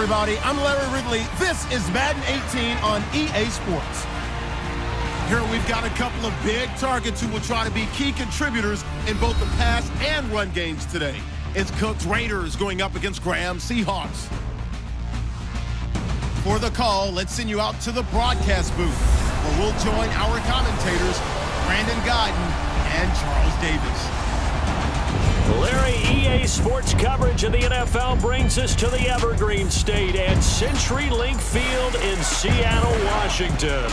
everybody. I'm Larry Ridley. This is Madden 18 on EA Sports. Here we've got a couple of big targets who will try to be key contributors in both the pass and run games today. It's Cook's Raiders going up against Graham's Seahawks. For the call, let's send you out to the broadcast booth, where we'll join our commentators, Brandon Guyton and Charles Davis. Larry, EA Sports coverage of the NFL brings us to the Evergreen State at CenturyLink Field in Seattle, Washington.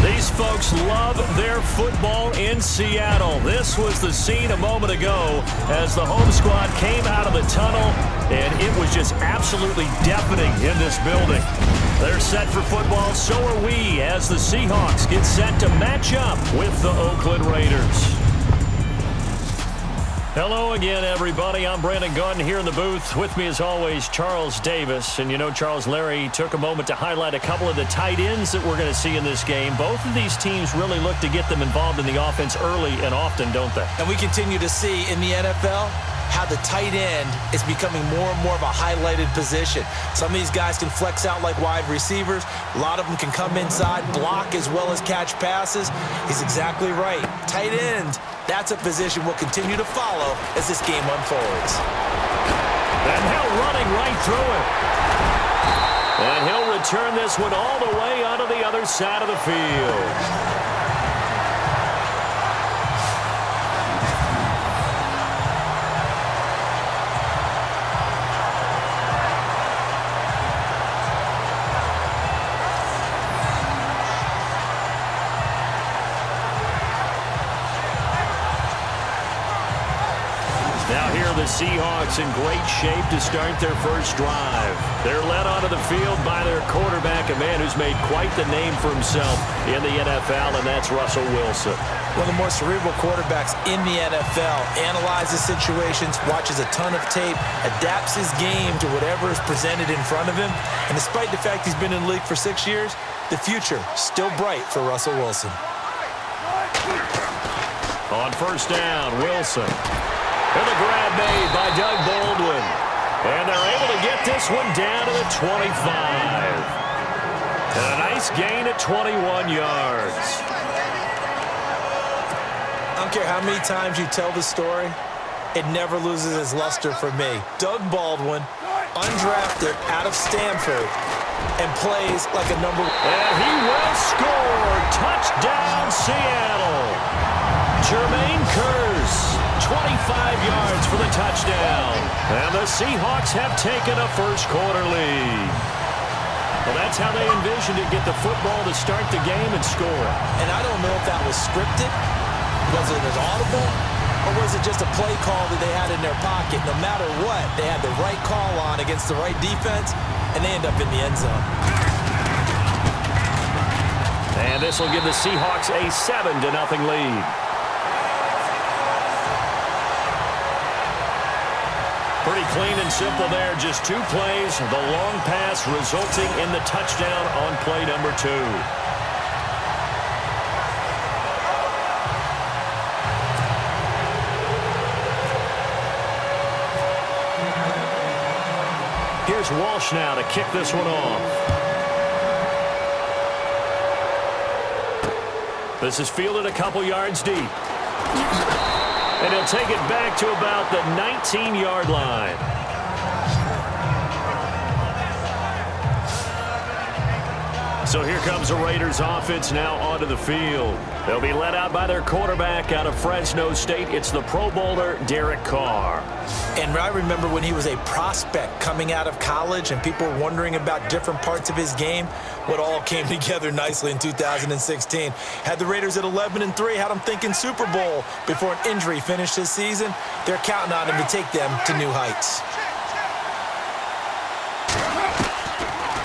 These folks love their football in Seattle. This was the scene a moment ago as the home squad came out of the tunnel, and it was just absolutely deafening in this building. They're set for football, so are we, as the Seahawks get set to match up with the Oakland Raiders. Hello again, everybody. I'm Brandon Guyton here in the booth. With me, as always, Charles Davis. And you know, Charles, Larry took a moment to highlight a couple of the tight ends that we're going to see in this game. Both of these teams really look to get them involved in the offense early and often, don't they? And we continue to see in the NFL how the tight end is becoming more and more of a highlighted position. Some of these guys can flex out like wide receivers. A lot of them can come inside, block as well as catch passes. He's exactly right. Tight end, that's a position we'll continue to follow as this game unfolds. And Hill running right through it. And he'll return this one all the way onto the other side of the field. Now here are the Seahawks in great shape to start their first drive. They're led onto the field by their quarterback, a man who's made quite the name for himself in the NFL, and that's Russell Wilson. One of the more cerebral quarterbacks in the NFL. Analyzes situations, watches a ton of tape, adapts his game to whatever is presented in front of him. And despite the fact he's been in the league for 6 years, the future still bright for Russell Wilson. On first down, Wilson. And a grab made by Doug Baldwin. And they're able to get this one down to the 25. And a nice gain at 21 yards. I don't care how many times you tell the story, it never loses its luster for me. Doug Baldwin, undrafted out of Stanford, and plays like a number one. And he will score. Touchdown, Seattle. Jermaine Kearse, 25 yards for the touchdown. And the Seahawks have taken a first-quarter lead. Well, that's how they envisioned it, get the football to start the game and score. And I don't know if that was scripted, was it an audible, or was it just a play call that they had in their pocket? No matter what, they had the right call on against the right defense, and they end up in the end zone. And this will give the Seahawks a 7-0 lead. Pretty clean and simple there. Just 2 plays. The long pass resulting in the touchdown on play number 2. Here's Walsh now to kick this one off. This is fielded a couple yards deep. And he'll take it back to about the 19-yard line. So here comes the Raiders offense now onto the field. They'll be led out by their quarterback out of Fresno State. It's the Pro Bowler, Derek Carr. And I remember when he was a prospect coming out of college and people were wondering about different parts of his game. What all came together nicely in 2016. Had the Raiders at 11-3, had them thinking Super Bowl before an injury finished his season. They're counting on him to take them to new heights.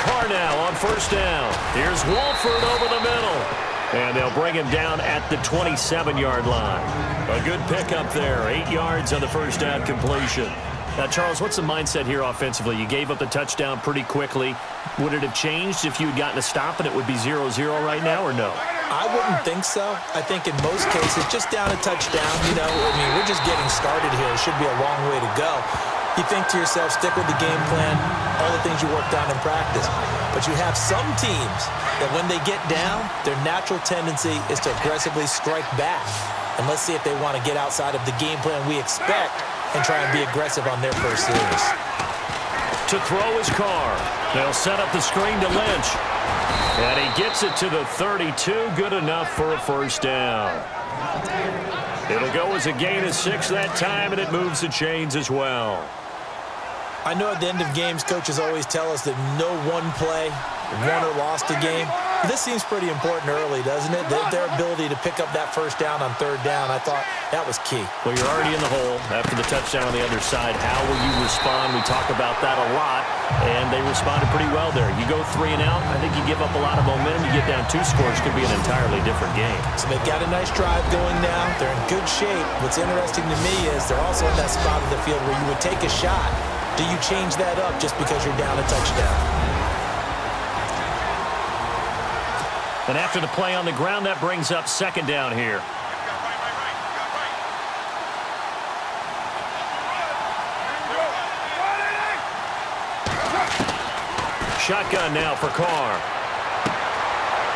Carr now on first down. Here's Wolford over the middle. And they'll bring him down at the 27-yard line. A good pickup there. 8 yards on the first down completion. Now, Charles, what's the mindset here offensively? You gave up the touchdown pretty quickly. Would it have changed if you had gotten a stop and it would be 0-0 right now, or no? I wouldn't think so. I think in most cases, just down a touchdown, you know, I mean, we're just getting started here. It should be a long way to go. You think to yourself, stick with the game plan, all the things you worked on in practice. But you have some teams that when they get down, their natural tendency is to aggressively strike back. And let's see if they want to get outside of the game plan we expect and try and be aggressive on their first series. To throw is Carr. They'll set up the screen to Lynch. And he gets it to the 32. Good enough for a first down. It'll go as a gain of 6 that time, and it moves the chains as well. I know at the end of games, coaches always tell us that no one play won or lost a game. This seems pretty important early, doesn't it? Their ability to pick up that first down on third down, I thought that was key. Well, you're already in the hole after the touchdown on the other side. How will you respond? We talk about that a lot, and they responded pretty well there. You go 3 and out, I think you give up a lot of momentum. You get down 2 scores, could be an entirely different game. So they've got a nice drive going now. They're in good shape. What's interesting to me is they're also in that spot of the field where you would take a shot. Do you change that up just because you're down a touchdown? And after the play on the ground, that brings up second down here. Shotgun now for Carr.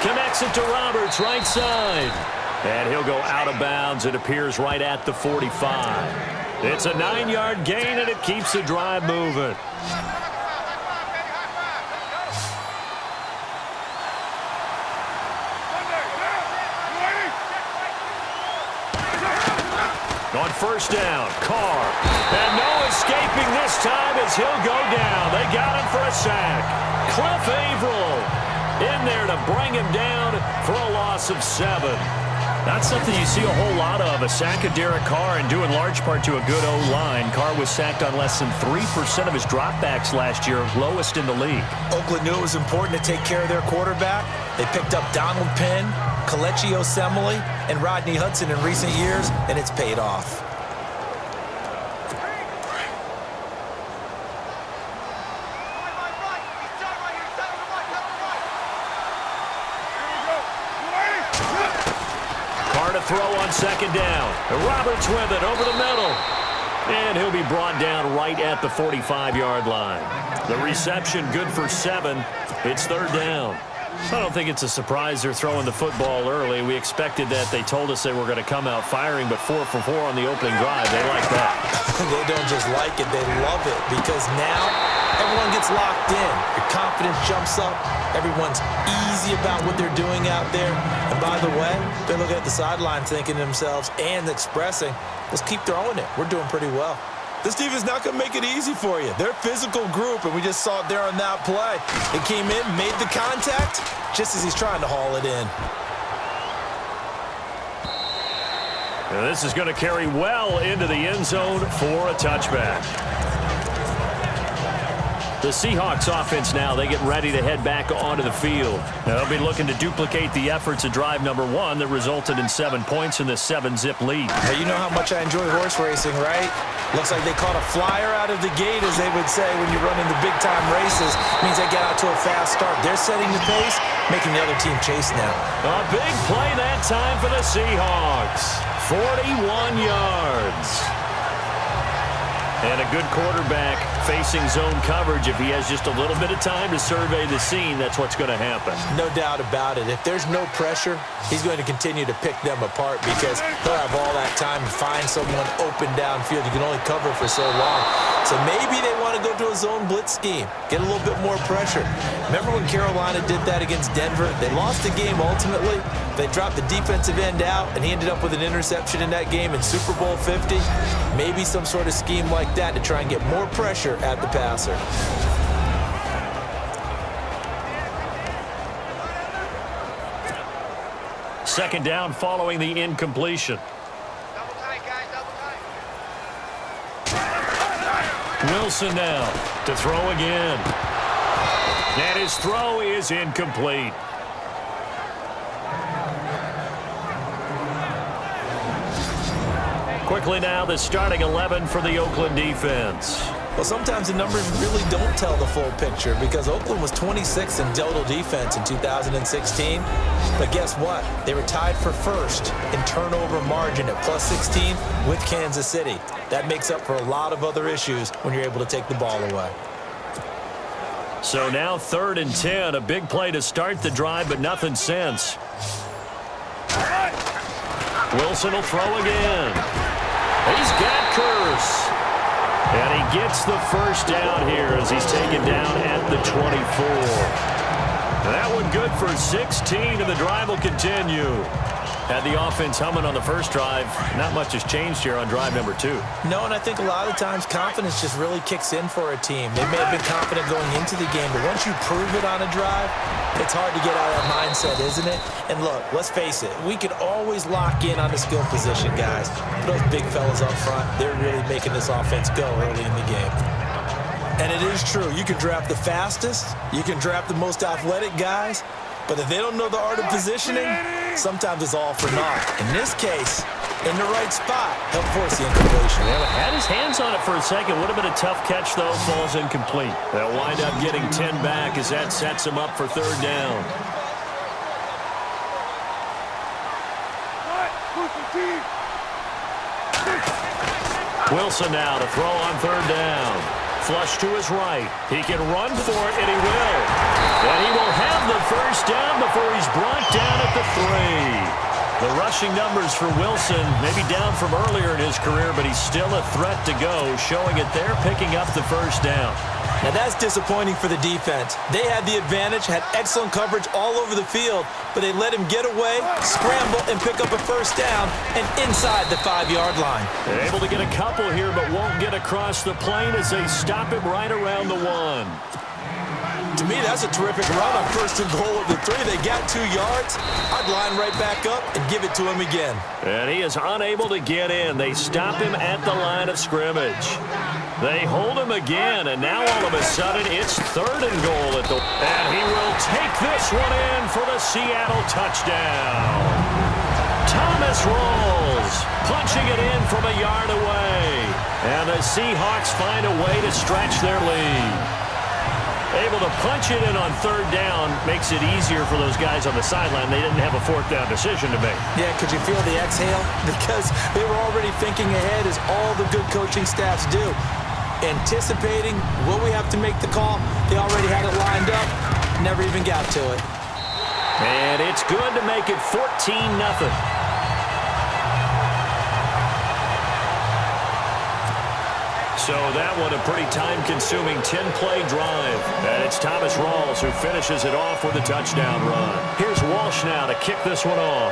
Connects it to Roberts, right side. And he'll go out of bounds. It appears right at the 45. It's a 9-yard gain, and it keeps the drive moving. On first down, Carr. And no escaping this time as he'll go down. They got him for a sack. Cliff Averill in there to bring him down for a loss of 7. Not something you see a whole lot of, a sack of Derek Carr, and due in large part to a good O-line. Carr was sacked on less than 3% of his dropbacks last year, lowest in the league. Oakland knew it was important to take care of their quarterback. They picked up Donald Penn, Kelechi Osemele, and Rodney Hudson in recent years, and it's paid off. Throw on second down. Roberts with it over the middle. And he'll be brought down right at the 45-yard line. The reception good for 7. It's third down. I don't think it's a surprise they're throwing the football early. We expected that. They told us they were going to come out firing, but 4 for 4 on the opening drive. They like that. They don't just like it, they love it, because now everyone gets locked in. Your confidence jumps up. Everyone's easy about what they're doing out there. And by the way, they're looking at the sideline thinking to themselves and expressing, let's keep throwing it. We're doing pretty well. This defense not going to make it easy for you. They're a physical group, and we just saw it there on that play. It came in, made the contact, just as he's trying to haul it in. Now this is going to carry well into the end zone for a touchback. The Seahawks offense now, they get ready to head back onto the field. Now, they'll be looking to duplicate the efforts of drive number 1 that resulted in 7 points in the 7-zip lead. Now, you know how much I enjoy horse racing, right? Looks like they caught a flyer out of the gate, as they would say when you run into big-time races. Means they get out to a fast start. They're setting the pace, making the other team chase now. A big play that time for the Seahawks. 41 yards. And a good quarterback facing zone coverage. If he has just a little bit of time to survey the scene, that's what's going to happen. No doubt about it. If there's no pressure, he's going to continue to pick them apart because they'll have all that time to find someone open downfield. You can only cover for so long. So maybe they want to go to a zone blitz scheme, get a little bit more pressure. Remember when Carolina did that against Denver? They lost the game ultimately. They dropped the defensive end out, and he ended up with an interception in that game in Super Bowl 50. Maybe some sort of scheme like that to try and get more pressure at the passer. Second down following the incompletion. Double tight, guys, double tight. Wilson now to throw again. And his throw is incomplete. Quickly now, the starting 11 for the Oakland defense. Well, sometimes the numbers really don't tell the full picture because Oakland was 26th in total defense in 2016. But guess what? They were tied for first in turnover margin at plus 16 with Kansas City. That makes up for a lot of other issues when you're able to take the ball away. So now 3rd and 10, a big play to start the drive, but nothing since. Wilson will throw again. He's got Kearse. And he gets the first down here as he's taken down at the 24. That one good for 16, and the drive will continue. Had the offense humming on the first drive. Not much has changed here on drive number 2. No, and I think a lot of times confidence just really kicks in for a team. They may have been confident going into the game, but once you prove it on a drive, it's hard to get out of that mindset, isn't it? And look, let's face it, we can always lock in on the skill position, guys. But those big fellas up front, they're really making this offense go early in the game. And it is true, you can draft the fastest, you can draft the most athletic guys, but if they don't know the art of positioning, sometimes it's all for naught. In this case, in the right spot, he'll force the incompletion. Yeah, had his hands on it for a second. Would have been a tough catch, though. Falls incomplete. They'll wind up getting 10 back as that sets him up for 3rd down. Wilson now to throw on 3rd down. Flush to his right. He can run for it, and he will. And he will have the first down before he's brought down at the 3. The rushing numbers for Wilson maybe down from earlier in his career, but he's still a threat to go, showing it there, picking up the first down. Now that's disappointing for the defense. They had the advantage, had excellent coverage all over the field, but they let him get away, scramble, and pick up a first down, and inside the 5-yard line. They're able to get a couple here, but won't get across the plane as they stop him right around the 1. To me, that's a terrific run on 1st and goal of the 3. They got 2 yards. I'd line right back up and give it to him again. And he is unable to get in. They stop him at the line of scrimmage. They hold him again, and now all of a sudden it's 3rd and goal at the... And he will take this one in for the Seattle touchdown. Thomas Rawls punching it in from a yard away. And the Seahawks find a way to stretch their lead. Able to punch it in on 3rd down makes it easier for those guys on the sideline. They didn't have a 4th down decision to make. Yeah, could you feel the exhale? Because they were already thinking ahead, as all the good coaching staffs do. Anticipating, will we have to make the call? They already had it lined up, never even got to it. And it's good to make it 14-0. So that one a pretty time-consuming 10-play drive. And it's Thomas Rawls who finishes it off with a touchdown run. Here's Walsh now to kick this one off.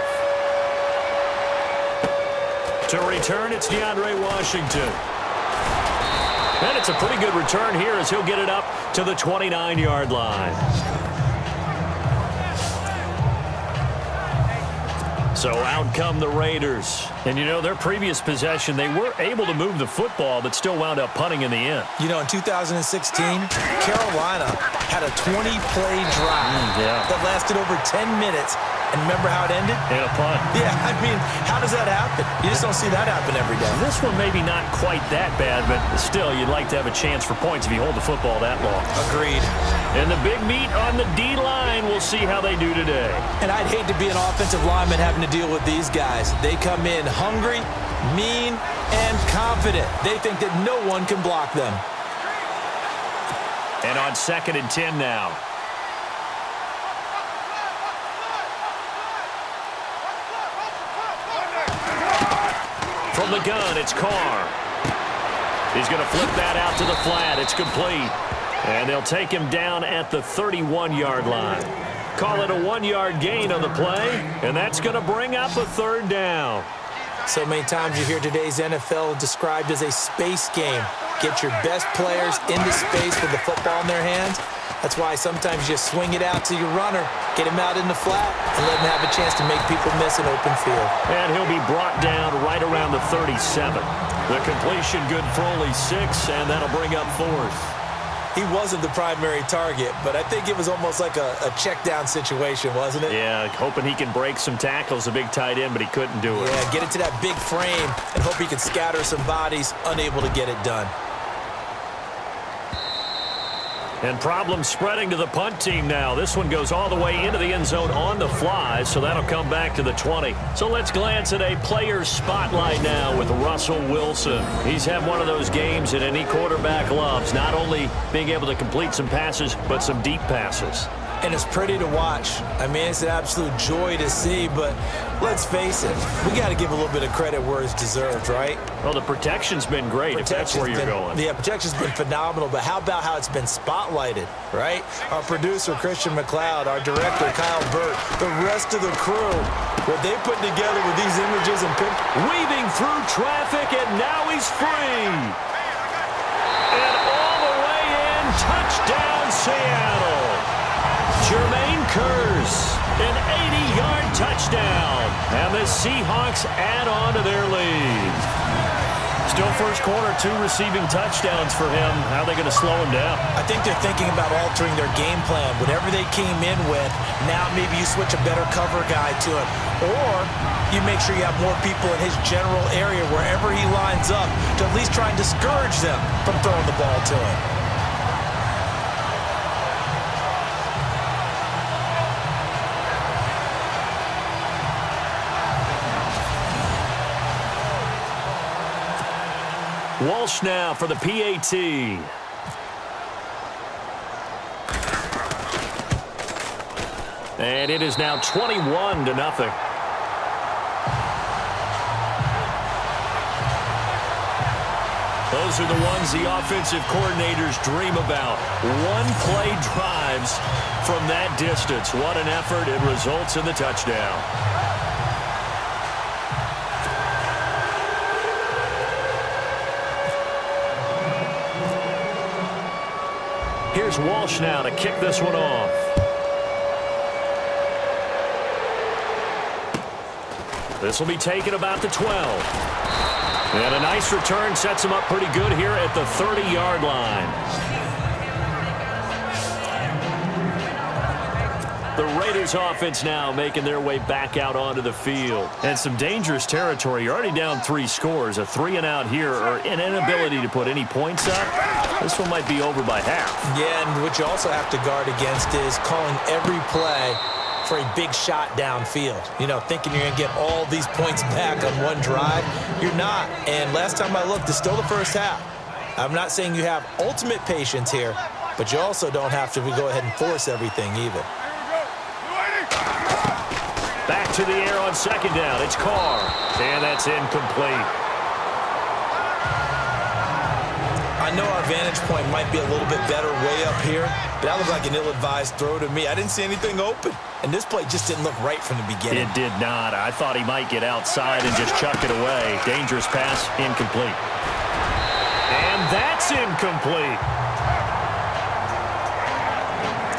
To return, it's DeAndre Washington. And it's a pretty good return here as he'll get it up to the 29-yard line. So out come the Raiders. And, you know, their previous possession, they were able to move the football, but still wound up punting in the end. You know, in 2016, Carolina had a 20-play drive that lasted over 10 minutes. And remember how it ended? In a punt. Yeah, I mean, how does that happen? You just don't see that happen every day. This one maybe not quite that bad, but still, you'd like to have a chance for points if you hold the football that long. Agreed. And the big meat on the D-line, we'll see how they do today. And I'd hate to be an offensive lineman having to deal with these guys. They come in hungry, mean, and confident. They think that no one can block them. And on 2nd and 10 now. From the gun, it's Carr. He's going to flip that out to the flat. It's complete. And they'll take him down at the 31-yard line. Call it a 1-yard gain on the play, and that's going to bring up a 3rd down. So many times you hear today's NFL described as a space game. Get your best players into space with the football in their hands. That's why sometimes you swing it out to your runner, get him out in the flat, and let him have a chance to make people miss an open field. And he'll be brought down right around the 37. The completion good for only 6, and that'll bring up 4th. He wasn't the primary target, but I think it was almost like a check-down situation, wasn't it? Yeah, hoping he can break some tackles, a big tight end, but he couldn't do it. Yeah, get it to that big frame and hope he can scatter some bodies, unable to get it done. And problems spreading to the punt team now. This one goes all the way into the end zone on the fly, so that'll come back to the 20. So let's glance at a player's spotlight now with Russell Wilson. He's had one of those games that any quarterback loves, not only being able to complete some passes, but some deep passes. And it's pretty to watch. I mean, it's an absolute joy to see, but let's face it, we got to give a little bit of credit where it's deserved, right? Well, the protection's been great, if that's where you're going. Yeah, protection's been phenomenal, but how about how it's been spotlighted, right? Our producer, Christian McLeod, our director, Kyle Burt, the rest of the crew, what they put together with these images and weaving through traffic, and now he's free. And all the way in, touchdown, Seattle. Jermaine Kearse, an 80-yard touchdown, and the Seahawks add on to their lead. Still first quarter, 2 receiving touchdowns for him. How are they going to slow him down? I think they're thinking about altering their game plan. Whatever they came in with, now maybe you switch a better cover guy to him. Or you make sure you have more people in his general area wherever he lines up to at least try and discourage them from throwing the ball to him. Walsh now for the PAT. And it is now 21-0. Those are the ones the offensive coordinators dream about. One-play drives from that distance. What an effort. It results in the touchdown. Here's Walsh now to kick this one off. This will be taken about the 12. And a nice return sets him up pretty good here at the 30-yard line. The Raiders offense now making their way back out onto the field. And some dangerous territory. You're already down 3 scores. A 3-and-out here, or an inability to put any points up. This one might be over by half. Yeah, and what you also have to guard against is calling every play for a big shot downfield. You know, thinking you're going to get all these points back on one drive. You're not. And last time I looked, it's still the first half. I'm not saying you have ultimate patience here, but you also don't have to go ahead and force everything either. Back to the air on second down. It's Carr. And that's incomplete. I know our vantage point might be a little bit better way up here, but that looked like an ill-advised throw to me. I didn't see anything open. And this play just didn't look right from the beginning. It did not. I thought he might get outside and just chuck it away. Dangerous pass, incomplete. And that's incomplete.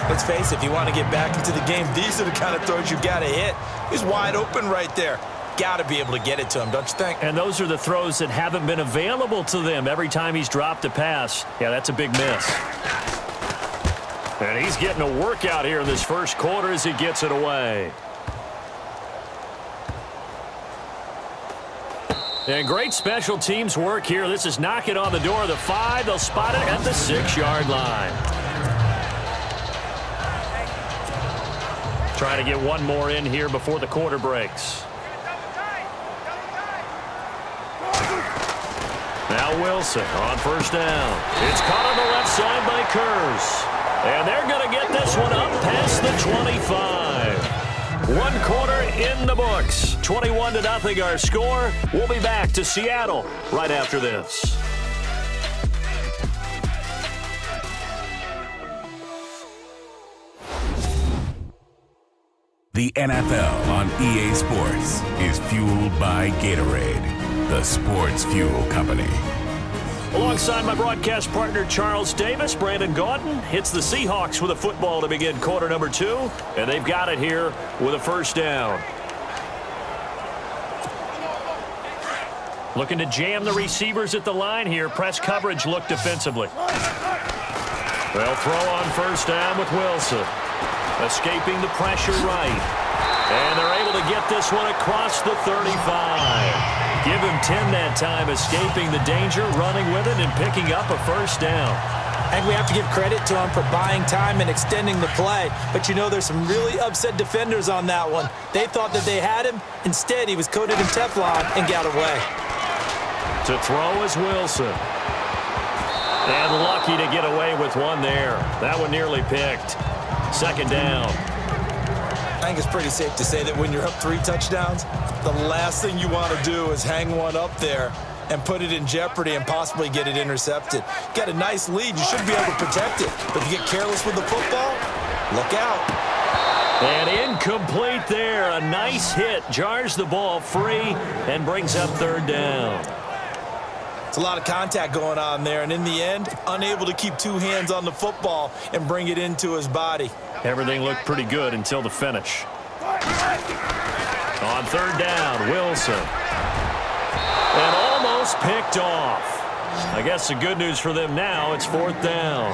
Let's face it, if you want to get back into the game, these are the kind of throws you've got to hit. He's wide open right there. Got to be able to get it to him, don't you think? And those are the throws that haven't been available to them every time he's dropped a pass. Yeah, that's a big miss. And he's getting a workout here in this first quarter as he gets it away. And great special teams work here. This is knocking on the door of the 5. They'll spot it at the 6-yard line. Trying to get one more in here before the quarter breaks. Now Wilson on first down. It's caught on the left side by Kearse. And they're going to get this one up past the 25. One quarter in the books. 21-0 our score. We'll be back to Seattle right after this. The NFL on EA Sports is fueled by Gatorade, the sports fuel company. Alongside my broadcast partner Charles Davis, Brandon Gaudin hits the Seahawks with a football to begin quarter number 2, and they've got it here with a first down. Looking to jam the receivers at the line here. Press coverage look defensively. They'll throw on first down with Wilson. Escaping the pressure right. And they're able to get this one across the 35. Give him 10 that time, escaping the danger, running with it, and picking up a first down. I think we have to give credit to him for buying time and extending the play. But you know, there's some really upset defenders on that one. They thought that they had him. Instead, he was coated in Teflon and got away. To throw is Wilson. And lucky to get away with one there. That one nearly picked. Second down. I think it's pretty safe to say that when you're up 3 touchdowns, the last thing you want to do is hang one up there and put it in jeopardy and possibly get it intercepted. Got a nice lead. You should be able to protect it. But if you get careless with the football, look out. And incomplete there. A nice hit. Jars the ball free and brings up third down. It's a lot of contact going on there. And in the end, unable to keep 2 hands on the football and bring it into his body. Everything looked pretty good until the finish. On third down, Wilson. And almost picked off. I guess the good news for them now, it's fourth down.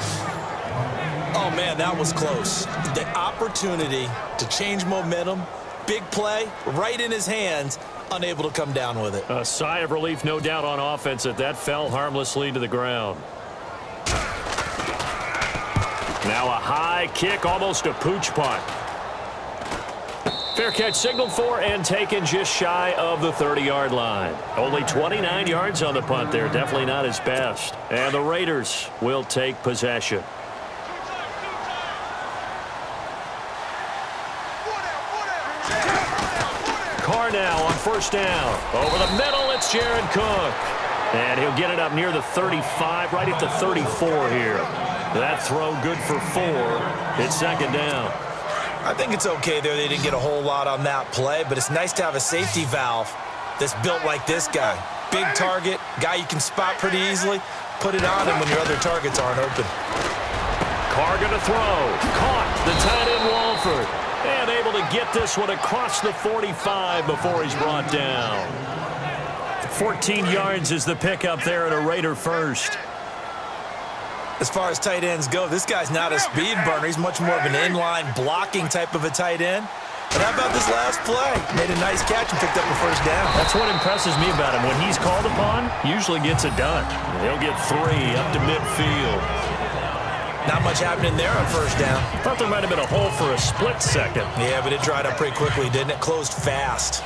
Oh, man, that was close. The opportunity to change momentum, big play, right in his hands, unable to come down with it. A sigh of relief, no doubt, on offense that fell harmlessly to the ground. Now a high kick, almost a pooch punt. Fair catch signaled for and taken just shy of the 30-yard line. Only 29 yards on the punt there. Definitely not his best. And the Raiders will take possession. Carr now on first down. Over the middle, it's Jared Cook. And he'll get it up near the 35, right at the 34 here. That throw good for 4. It's second down. I think it's okay there. They didn't get a whole lot on that play, but it's nice to have a safety valve that's built like this guy. Big target, guy you can spot pretty easily. Put it on him when your other targets aren't open. Carr going to throw. Caught the tight end Walford. And able to get this one across the 45 before he's brought down. 14 yards is the pickup there at a Raider first. As far as tight ends go, this guy's not a speed burner. He's much more of an inline blocking type of a tight end. But how about this last play? Made a nice catch and picked up a first down. That's what impresses me about him. When he's called upon, usually gets it done. He'll get 3 up to midfield. Not much happening there on first down. Thought there might have been a hole for a split second. Yeah, but it dried up pretty quickly, didn't it? Closed fast.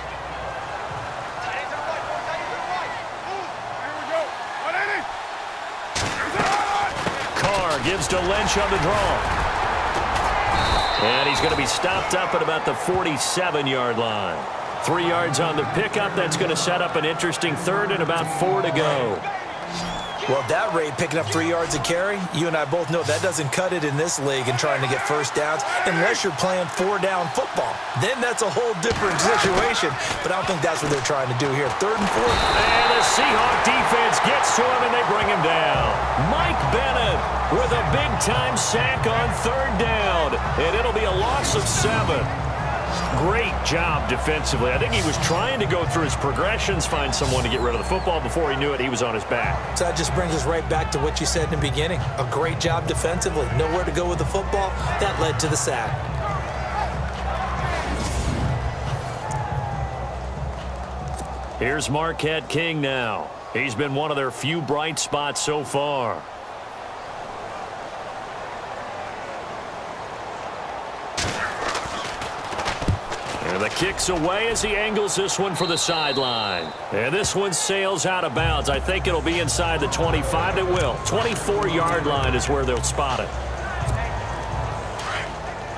Gives to Lynch on the draw. And he's going to be stopped up at about the 47-yard line. 3 yards on the pickup. That's going to set up an interesting third and about 4 to go. Well, at that rate, picking up 3 yards a carry, you and I both know that doesn't cut it in this league and trying to get first downs unless you're playing 4-down football. Then that's a whole different situation, but I don't think that's what they're trying to do here. Third and 4. And the Seahawk defense gets to him and they bring him down. Mike Bennett with a big-time sack on third down, and it'll be a loss of 7. Great job defensively. I think he was trying to go through his progressions, find someone to get rid of the football. Before he knew it, he was on his back. So that just brings us right back to what you said in the beginning. A great job defensively. Nowhere to go with the football. That led to the sack. Here's Marquette King now. He's been one of their few bright spots so far. And the kick's away as he angles this one for the sideline. And this one sails out of bounds. I think it'll be inside the 25. It will. 24-yard line is where they'll spot it.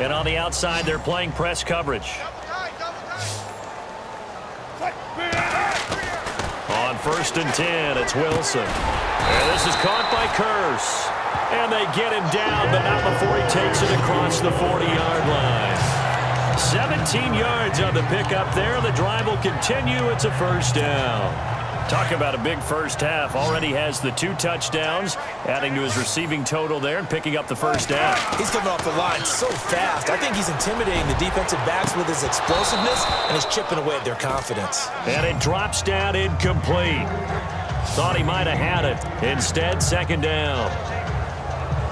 And on the outside, they're playing press coverage. On first and 10, it's Wilson. And this is caught by Kearse. And they get him down, but not before he takes it across the 40-yard line. 17 yards on the pickup there. The drive will continue. It's a first down. Talk about a big first half. Already has the 2 touchdowns, adding to his receiving total there and picking up the first down. He's coming off the line so fast. I think he's intimidating the defensive backs with his explosiveness, and he's chipping away at their confidence. And it drops down incomplete. Thought he might have had it. Instead, second down.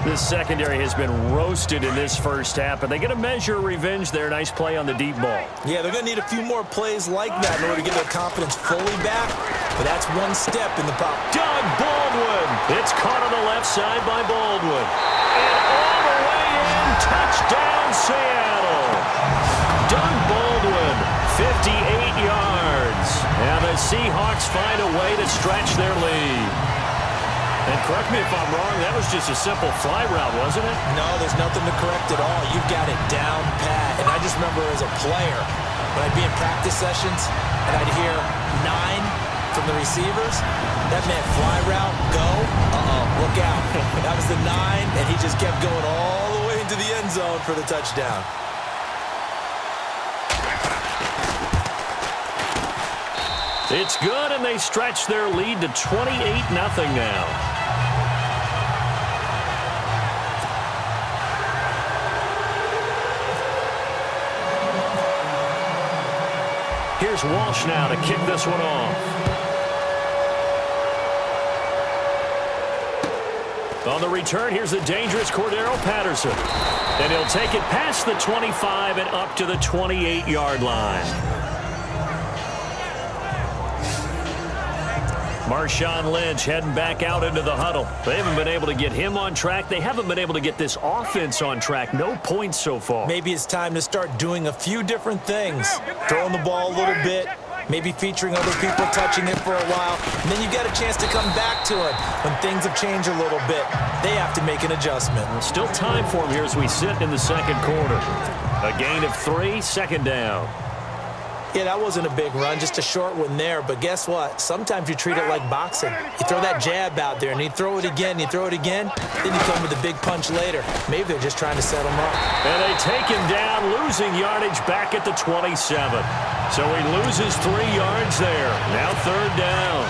This secondary has been roasted in this first half, but they get a measure of revenge there. Nice play on the deep ball. Yeah, they're going to need a few more plays like that in order to get their confidence fully back, but that's one step in the pot. Doug Baldwin It's caught on the left side by Baldwin. And all the way in, touchdown Seattle. Doug Baldwin, 58 yards. And the Seahawks find a way to stretch their lead. And correct me if I'm wrong, that was just a simple fly route, wasn't it? No, there's nothing to correct at all. You've got it down pat. And I just remember as a player, when I'd be in practice sessions and I'd hear 9 from the receivers, that meant fly route, go, look out. That was the 9, and he just kept going all the way into the end zone for the touchdown. It's good, and they stretch their lead to 28-0 now. Here's Walsh now to kick this one off. On the return, here's the dangerous Cordero Patterson. And he'll take it past the 25 and up to the 28-yard line. Marshawn Lynch heading back out into the huddle. They haven't been able to get him on track. They haven't been able to get this offense on track. No points so far. Maybe it's time to start doing a few different things. Throwing the ball a little bit, maybe featuring other people touching it for a while, and then you get a chance to come back to it when things have changed a little bit. They have to make an adjustment. Still time for him here as we sit in the second quarter. A gain of 3, second down. Yeah, that wasn't a big run, just a short one there. But guess what? Sometimes you treat it like boxing. You throw that jab out there, and you throw it again, you throw it again, then you come with a big punch later. Maybe they're just trying to set him up. And they take him down, losing yardage back at the 27. So he loses 3 yards there. Now third down.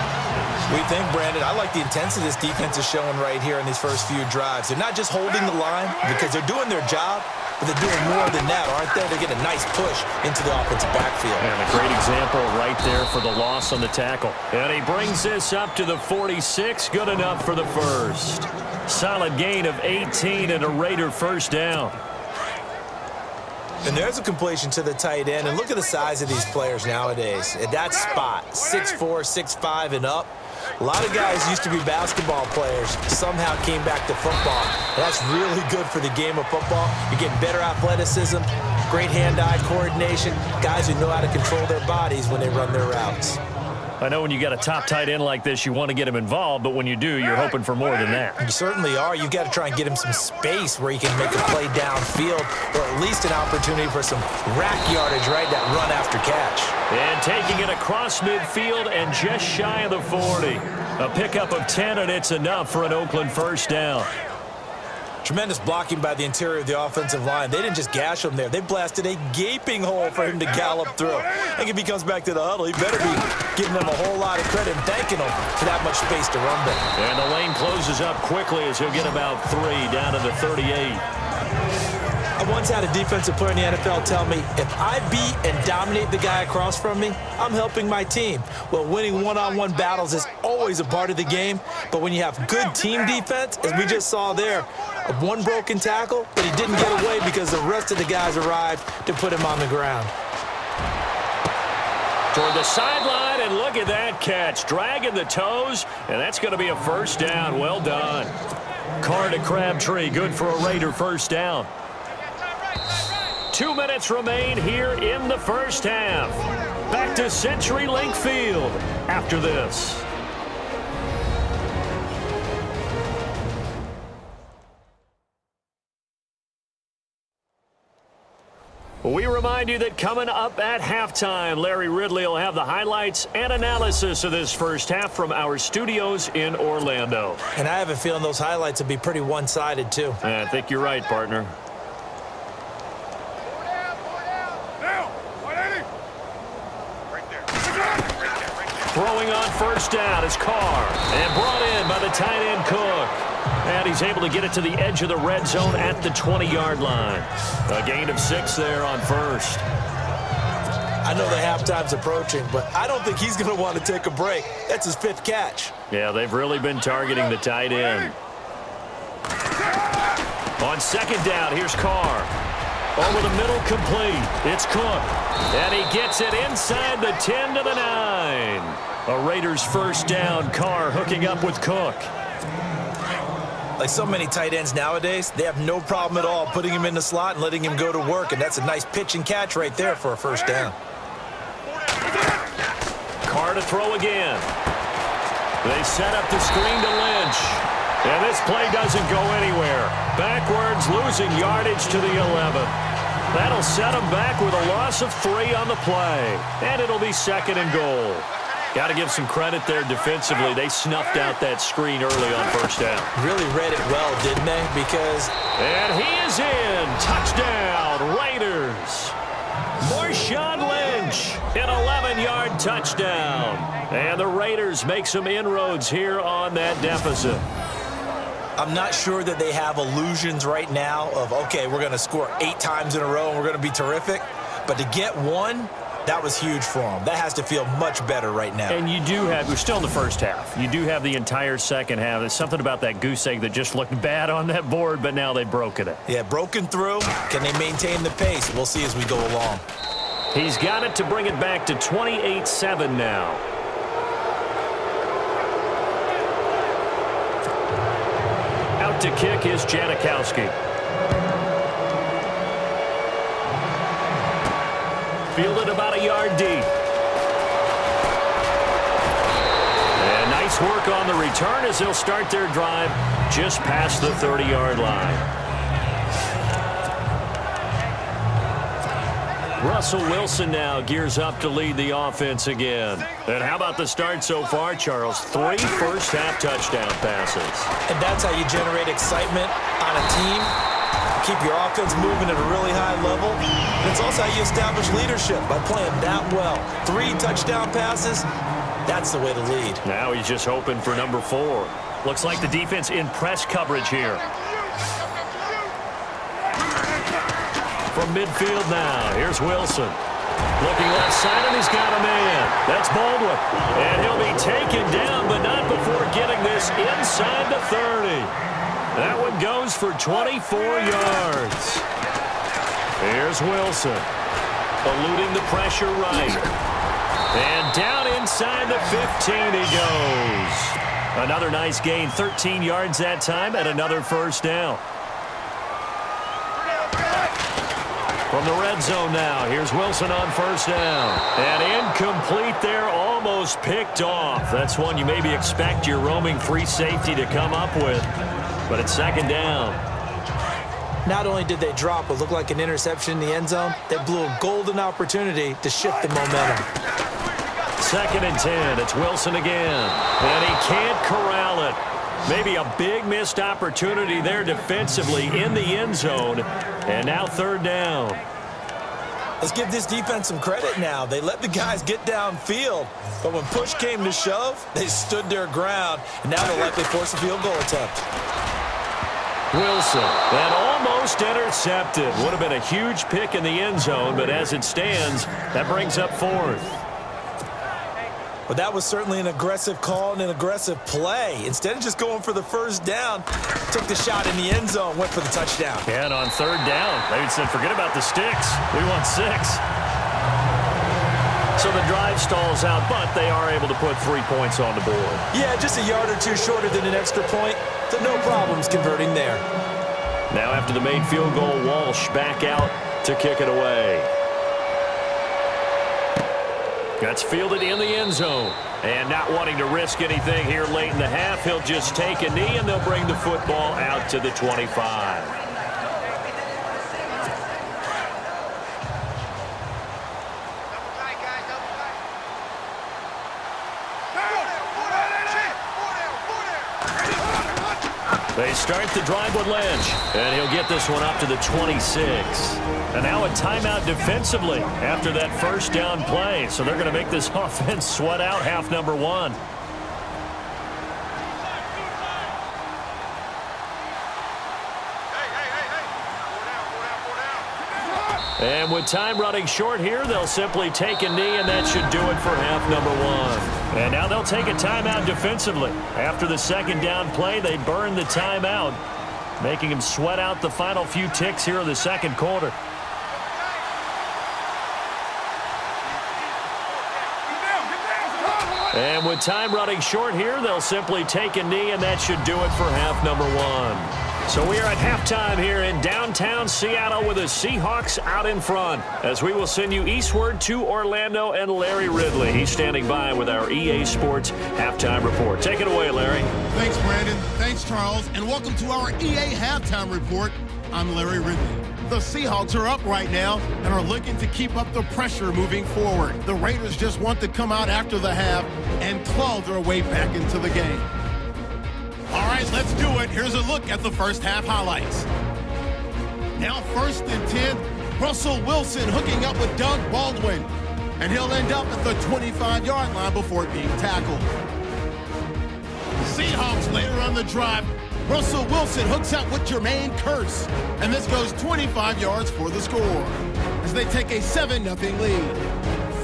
We think, Brandon, I like the intensity this defense is showing right here in these first few drives. They're not just holding the line because they're doing their job, but they're doing more than that, aren't they? They get a nice push into the offensive backfield. And a great example right there for the loss on the tackle. And he brings this up to the 46. Good enough for the first. Solid gain of 18 and a Raider first down. And there's a completion to the tight end. And look at the size of these players nowadays. At that spot, 6'4", 6'5", and up. A lot of guys used to be basketball players, somehow came back to football. And that's really good for the game of football. You're getting better athleticism, great hand-eye coordination, guys who know how to control their bodies when they run their routes. I know when you got a top tight end like this, you want to get him involved, but when you do, you're hoping for more than that. You certainly are. You've got to try and get him some space where he can make a play downfield, or at least an opportunity for some rack yardage, right, that run after catch. And taking it across midfield and just shy of the 40. A pickup of 10, and it's enough for an Oakland first down. Tremendous blocking by the interior of the offensive line. They didn't just gash him there. They blasted a gaping hole for him to gallop through. I think if he comes back to the huddle, he better be giving them a whole lot of credit and thanking them for that much space to run back. And the lane closes up quickly as he'll get about 3 down to the 38. I once had a defensive player in the NFL tell me, if I beat and dominate the guy across from me, I'm helping my team. Well, winning one-on-one battles is always a part of the game, but when you have good team defense, as we just saw there, one broken tackle, but he didn't get away because the rest of the guys arrived to put him on the ground. Toward the sideline, and look at that catch. Dragging the toes, and that's going to be a first down. Well done. Carr to Crabtree, good for a Raider first down. 2 minutes remain here in the first half. Back to CenturyLink Field after this. We remind you that coming up at halftime, Larry Ridley will have the highlights and analysis of this first half from our studios in Orlando. And I have a feeling those highlights will be pretty one-sided, too. I think you're right, partner. Throwing on first down is Carr. And brought in by the tight end Cook. And he's able to get it to the edge of the red zone at the 20-yard line. A gain of 6 there on first. I know the halftime's approaching, but I don't think he's going to want to take a break. That's his 5th catch. Yeah, they've really been targeting the tight end. On second down, here's Carr. Over the middle, complete. It's Cook. And he gets it inside the 10 to the 9. A Raiders first down. Carr hooking up with Cook. Like so many tight ends nowadays, they have no problem at all putting him in the slot and letting him go to work, and that's a nice pitch and catch right there for a first down. Carr to throw again. They set up the screen to Lynch. And this play doesn't go anywhere. Backwards, losing yardage to the 11. That'll set them back with a loss of 3 on the play. And it'll be 2nd and goal. Got to give some credit there defensively. They snuffed out that screen early on first down. Really read it well, didn't they? Because... And he is in. Touchdown, Raiders. Marshawn Lynch, an 11-yard touchdown. And the Raiders make some inroads here on that deficit. I'm not sure that they have illusions right now of, okay, we're going to score 8 times in a row and we're going to be terrific. But to get one, that was huge for them. That has to feel much better right now. And you do have, we're still in the first half. You do have the entire second half. There's something about that goose egg that just looked bad on that board, but now they've broken it. Yeah, broken through. Can they maintain the pace? We'll see as we go along. He's got it to bring it back to 28-7 now. Out to kick is Janikowski. Fielded about a yard deep. And nice work on the return as they'll start their drive just past the 30-yard line. Russell Wilson now gears up to lead the offense again. And how about the start so far, Charles? 3 first-half touchdown passes. And that's how you generate excitement on a team. Keep your offense moving at a really high level. And it's also how you establish leadership by playing that well. 3 touchdown passes, that's the way to lead. Now he's just hoping for number 4. Looks like the defense in press coverage here. From midfield now, here's Wilson. Looking left side, and he's got a man. That's Baldwin. And he'll be taken down, but not before getting this inside the 30. That one goes for 24 yards. Here's Wilson. Eluding the pressure right. And down inside the 15 he goes. Another nice gain, 13 yards that time, and another first down. From the red zone now, here's Wilson on first down. And incomplete there, almost picked off. That's one you maybe expect your roaming free safety to come up with. But it's second down. Not only did they drop what looked like an interception in the end zone, they blew a golden opportunity to shift the momentum. 2nd and 10, it's Wilson again. And he can't corral it. Maybe a big missed opportunity there defensively in the end zone. And now 3rd down. Let's give this defense some credit now. They let the guys get downfield. But when push came to shove, they stood their ground. And now they'll likely force a field goal attempt. Wilson, that almost intercepted. Would have been a huge pick in the end zone, but as it stands, that brings up 4th. But that was certainly an aggressive call and an aggressive play. Instead of just going for the first down, took the shot in the end zone, went for the touchdown. And on 3rd down, they said, forget about the sticks. We want 6. So the drive stalls out, but they are able to put 3 points on the board. Yeah, just a yard or 2 shorter than an extra point. So no problems converting there. Now after the made field goal, Walsh back out to kick it away. That's fielded in the end zone. And not wanting to risk anything here late in the half, he'll just take a knee and they'll bring the football out to the 25. They start the drive with Lynch, and he'll get this one up to the 26. And now a timeout defensively after that first down play. So they're going to make this offense sweat out half number 1. And with time running short here, they'll simply take a knee, and that should do it for half number 1. And now they'll take a timeout defensively. After the second down play, they burn the timeout, making them sweat out the final few ticks here in the second quarter. And with time running short here, they'll simply take a knee, and that should do it for half number one. So we are at halftime here in downtown Seattle with the Seahawks out in front, as we will send you eastward to Orlando and Larry Ridley. He's standing by with our EA Sports halftime report. Take it away, Larry. Thanks, Brandon. Thanks, Charles. And welcome to our EA halftime report. I'm Larry Ridley. The Seahawks are up right now and are looking to keep up the pressure moving forward. The Raiders just want to come out after the half and claw their way back into the game. All right, let's do it. Here's a look at the first half highlights. Now 1st and 10, Russell Wilson hooking up with Doug Baldwin, and he'll end up at the 25-yard line before being tackled. Seahawks later on the drive, Russell Wilson hooks up with Jermaine Kearse, and this goes 25 yards for the score as they take a 7-0 lead.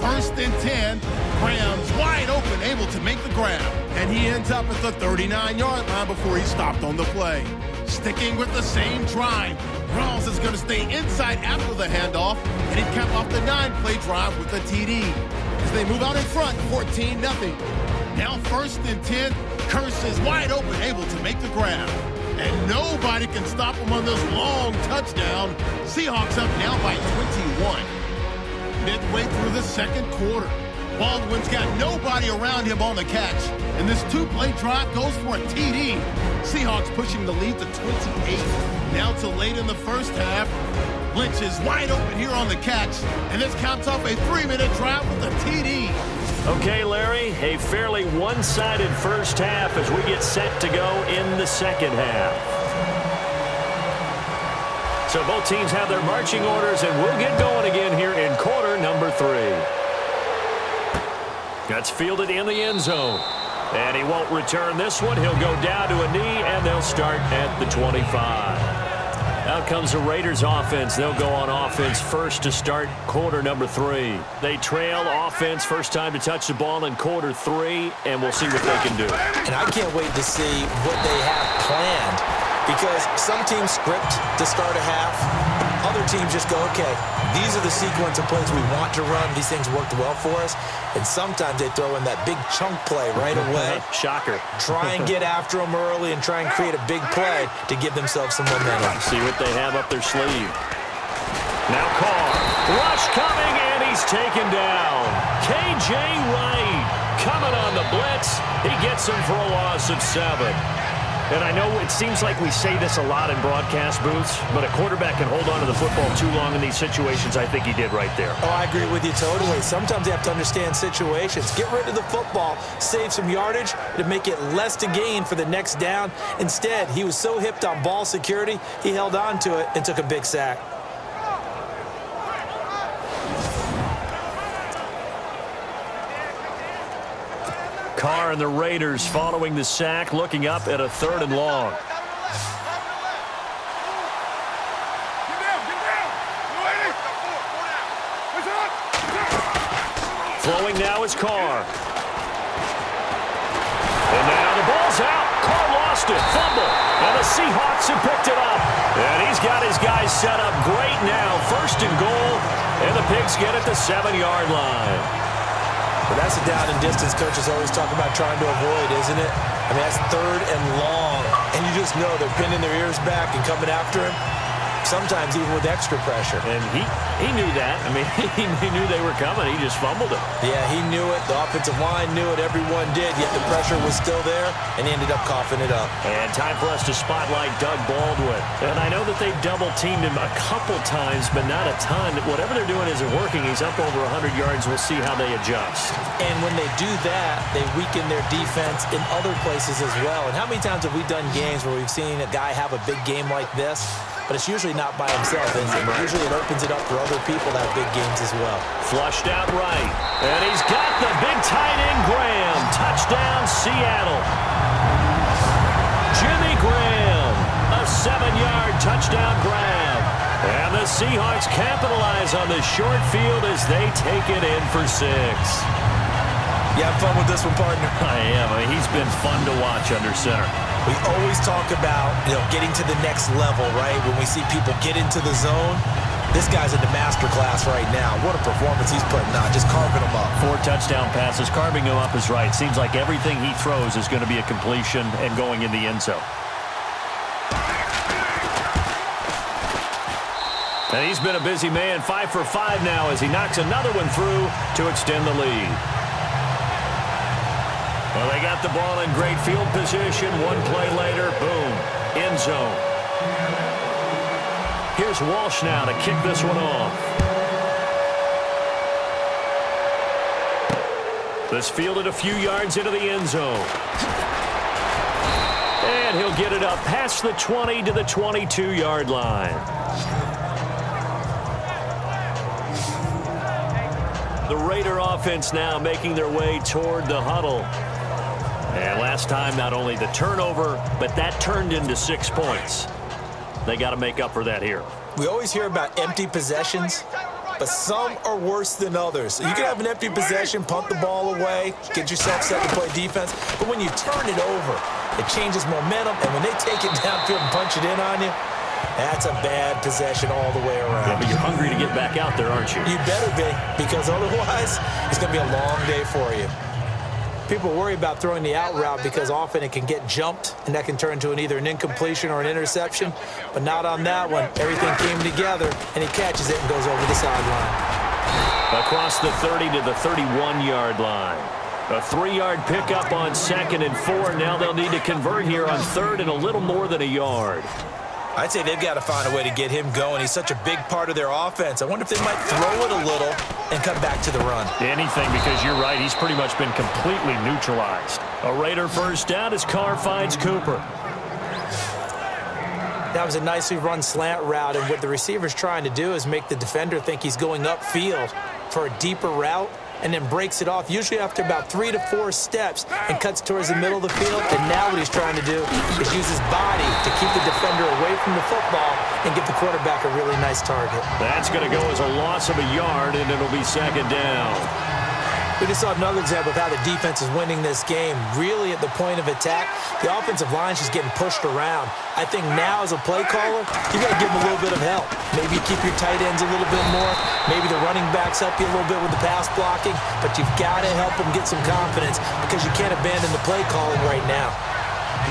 1st and 10, Rams wide open, able to make the grab, and he ends up at the 39-yard line before he stopped on the play. Sticking with the same drive, Rawls is going to stay inside after the handoff, and he capped off the 9-play drive with a TD as they move out in front, 14-0. Now 1st and 10, Kearse is wide open, able to make the grab, and nobody can stop him on this long touchdown. Seahawks up now by 21. Midway through the second quarter, Baldwin's got nobody around him on the catch, and this 2-play drive goes for a TD. Seahawks pushing the lead to 28. Now to late in the first half, Lynch is wide open here on the catch, and this counts off a 3-minute drive with a TD. Okay, Larry, a fairly one-sided first half as we get set to go in the second half. So both teams have their marching orders, and we'll get going again here in quarter number 3. That's fielded in the end zone. And he won't return this one. He'll go down to a knee, and they'll start at the 25. Out comes the Raiders offense. They'll go on offense first to start quarter number 3. They trail offense first time to touch the ball in quarter 3, and we'll see what they can do. And I can't wait to see what they have planned, because some teams script to start a half. Other teams just go, okay, these are the sequence of plays we want to run. These things worked well for us. And sometimes they throw in that big chunk play right away. Shocker. Try and get after them early and try and create a big play to give themselves some momentum. See what they have up their sleeve. Now Carr. Rush coming, and he's taken down. K.J. Wright coming on the blitz. He gets him for a loss of 7. And I know it seems like we say this a lot in broadcast booths, but a quarterback can hold on to the football too long in these situations. I think he did right there. Oh, I agree with you totally. Sometimes you have to understand situations. Get rid of the football, save some yardage to make it less to gain for the next down. Instead, he was so hipped on ball security, he held on to it and took a big sack. Carr and the Raiders following the sack, looking up at a 3rd and long. Flowing now is Carr. And now the ball's out. Carr lost it. Fumble. And the Seahawks have picked it up. And he's got his guys set up great now. 1st and goal. And the Pigs get it to the 7-yard line. But that's a down and distance coaches always talk about trying to avoid, isn't it? I mean, that's 3rd and long. And you just know they're pinning their ears back and coming after him. Sometimes even with extra pressure. And he knew that. I mean, he knew they were coming. He just fumbled it. Yeah, he knew it. The offensive line knew it. Everyone did. Yet the pressure was still there, and he ended up coughing it up. And time for us to spotlight Doug Baldwin. And I know that they've double-teamed him a couple times, but not a ton. Whatever they're doing isn't working. He's up over 100 yards. We'll see how they adjust. And when they do that, they weaken their defense in other places as well. And how many times have we done games where we've seen a guy have a big game like this, but it's usually not by himself, is it? Usually it opens it up for other people to have big games as well. Flushed out right. And he's got the big tight end, Graham. Touchdown, Seattle. Jimmy Graham, a 7-yard touchdown grab. And the Seahawks capitalize on the short field as they take it in for 6. You have fun with this one, partner? I am. I mean, he's been fun to watch under center. We always talk about, getting to the next level, right? When we see people get into the zone, this guy's in the master class right now. What a performance he's putting on, just carving them up. 4 touchdown passes, carving him up is right. Seems like everything he throws is going to be a completion and going in the end zone. And he's been a busy man, 5 for 5 now as he knocks another one through to extend the lead. Well, they got the ball in great field position. One play later, boom, end zone. Here's Walsh now to kick this one off. This fielded a few yards into the end zone. And he'll get it up past the 20 to the 22-yard line. The Raider offense now making their way toward the huddle. And last time, not only the turnover, but that turned into 6 points. They got to make up for that here. We always hear about empty possessions, but some are worse than others. You can have an empty possession, punt the ball away, get yourself set to play defense, but when you turn it over, it changes momentum, and when they take it downfield and punch it in on you, that's a bad possession all the way around. Yeah, but you're hungry to get back out there, aren't you? You better be, because otherwise, it's going to be a long day for you. People worry about throwing the out route because often it can get jumped, and that can turn into either an incompletion or an interception. But not on that one. Everything came together, and he catches it and goes over the sideline. Across the 30 to the 31-yard line. A 3-yard pickup on 2nd and 4. Now they'll need to convert here on 3rd and a little more than a yard. I'd say they've got to find a way to get him going. He's such a big part of their offense. I wonder if they might throw it a little and come back to the run. Anything, because you're right. He's pretty much been completely neutralized. A Raider first down as Carr finds Cooper. That was a nicely run slant route, and what the receiver's trying to do is make the defender think he's going upfield for a deeper route, and then breaks it off, usually after about 3 to 4 steps, and cuts towards the middle of the field. And now what he's trying to do is use his body to keep the defender away from the football and give the quarterback a really nice target. That's going to go as a loss of a yard, and it'll be 2nd down. We just saw another example of how the defense is winning this game. Really at the point of attack, the offensive line is just getting pushed around. I think now as a play caller, you got to give them a little bit of help. Maybe keep your tight ends a little bit more. Maybe the running backs help you a little bit with the pass blocking. But you've got to help them get some confidence because you can't abandon the play calling right now.